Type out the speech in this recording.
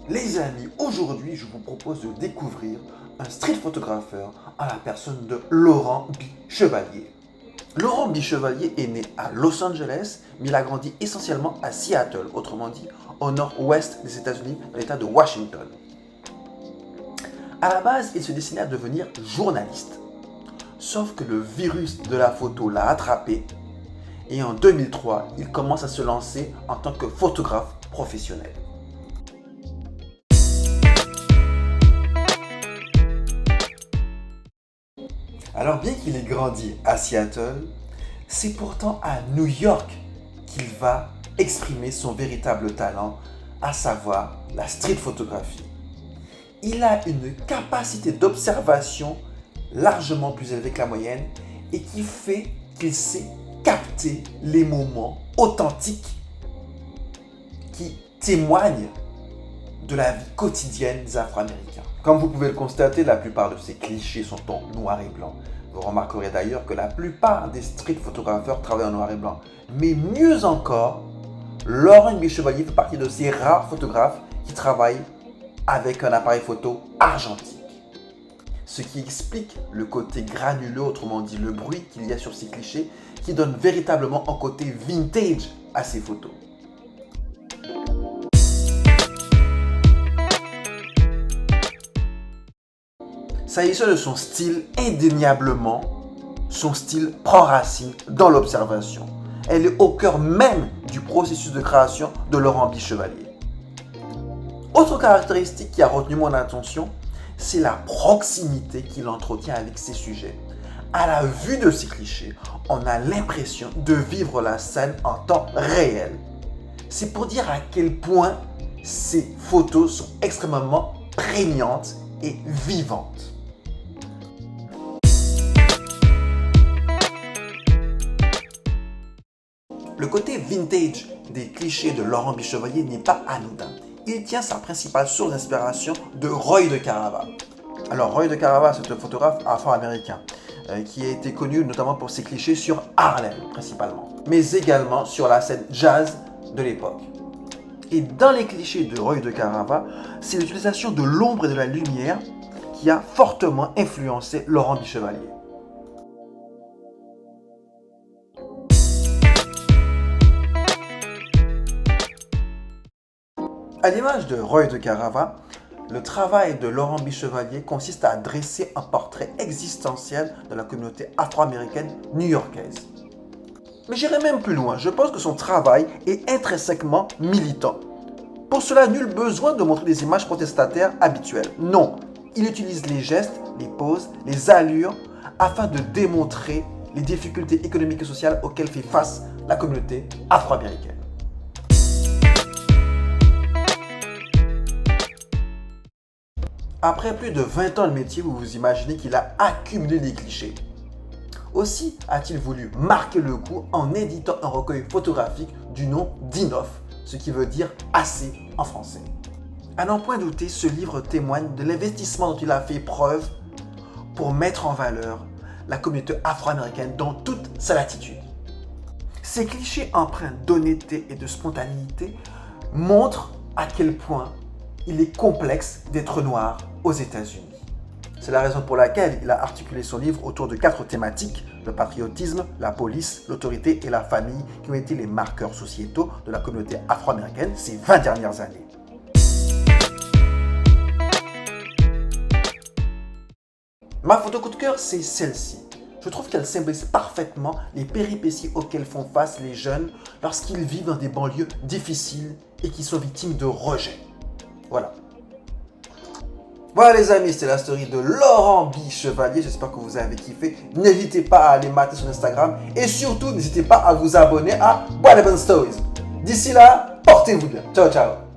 Les amis, aujourd'hui je vous propose de découvrir un street photographeur à la personne de Laurent B. Chevalier. Laurent B. Chevalier est né à Los Angeles, mais il a grandi essentiellement à Seattle, autrement dit au nord-ouest des États-Unis, dans l'État de Washington. À la base, il se destinait à devenir journaliste. Sauf que le virus de la photo l'a attrapé et en 2003, il commence à se lancer en tant que photographe professionnel. Alors bien qu'il ait grandi à Seattle, c'est pourtant à New York qu'il va exprimer son véritable talent, à savoir la street photographie. Il a une capacité d'observation largement plus élevée que la moyenne et qui fait qu'il sait capter les moments authentiques qui témoignent de la vie quotidienne des Afro-Américains. Comme vous pouvez le constater, la plupart de ces clichés sont en noir et blanc. Vous remarquerez d'ailleurs que la plupart des street photographeurs travaillent en noir et blanc. Mais mieux encore, Laurent B. Chevalier fait partie de ces rares photographes qui travaillent avec un appareil photo argentique. Ce qui explique le côté granuleux, autrement dit le bruit qu'il y a sur ces clichés, qui donne véritablement un côté vintage à ces photos. S'agissant de son style, indéniablement, son style prend racine dans l'observation. Elle est au cœur même du processus de création de Laurent B. Chevalier. Autre caractéristique qui a retenu mon attention, c'est la proximité qu'il entretient avec ses sujets. À la vue de ces clichés, on a l'impression de vivre la scène en temps réel. C'est pour dire à quel point ces photos sont extrêmement prégnantes et vivantes. Le côté vintage des clichés de Laurent B. Chevalier n'est pas anodin. Il tient sa principale source d'inspiration de Roy de Carava. Alors Roy de Carava, c'est un photographe afro-américain qui a été connu notamment pour ses clichés sur Harlem principalement, mais également sur la scène jazz de l'époque. Et dans les clichés de Roy de Carava, c'est l'utilisation de l'ombre et de la lumière qui a fortement influencé Laurent B. Chevalier. À l'image de Roy de Carava, le travail de Laurent B. Chevalier consiste à dresser un portrait existentiel de la communauté afro-américaine new-yorkaise. Mais j'irai même plus loin, je pense que son travail est intrinsèquement militant. Pour cela, nul besoin de montrer des images protestataires habituelles. Non, il utilise les gestes, les poses, les allures afin de démontrer les difficultés économiques et sociales auxquelles fait face la communauté afro-américaine. Après plus de 20 ans de métier, vous vous imaginez qu'il a accumulé des clichés. Aussi a-t-il voulu marquer le coup en éditant un recueil photographique du nom d'Enough, ce qui veut dire assez en français. À n'en point douter, ce livre témoigne de l'investissement dont il a fait preuve pour mettre en valeur la communauté afro-américaine dans toute sa latitude. Ces clichés empreints d'honnêteté et de spontanéité montrent à quel point il est complexe d'être noir aux États-Unis. C'est la raison pour laquelle il a articulé son livre autour de 4 thématiques: le patriotisme, la police, l'autorité et la famille, qui ont été les marqueurs sociétaux de la communauté afro-américaine ces 20 dernières années. Ma photo coup de cœur, c'est celle-ci. Je trouve qu'elle symbolise parfaitement les péripéties auxquelles font face les jeunes lorsqu'ils vivent dans des banlieues difficiles et qui sont victimes de rejet. Voilà. Voilà les amis, c'était la story de Laurent B. Chevalier. J'espère que vous avez kiffé. N'hésitez pas à aller mater sur Instagram. Et surtout, n'hésitez pas à vous abonner à What Happened Stories. D'ici là, portez-vous bien. Ciao, ciao.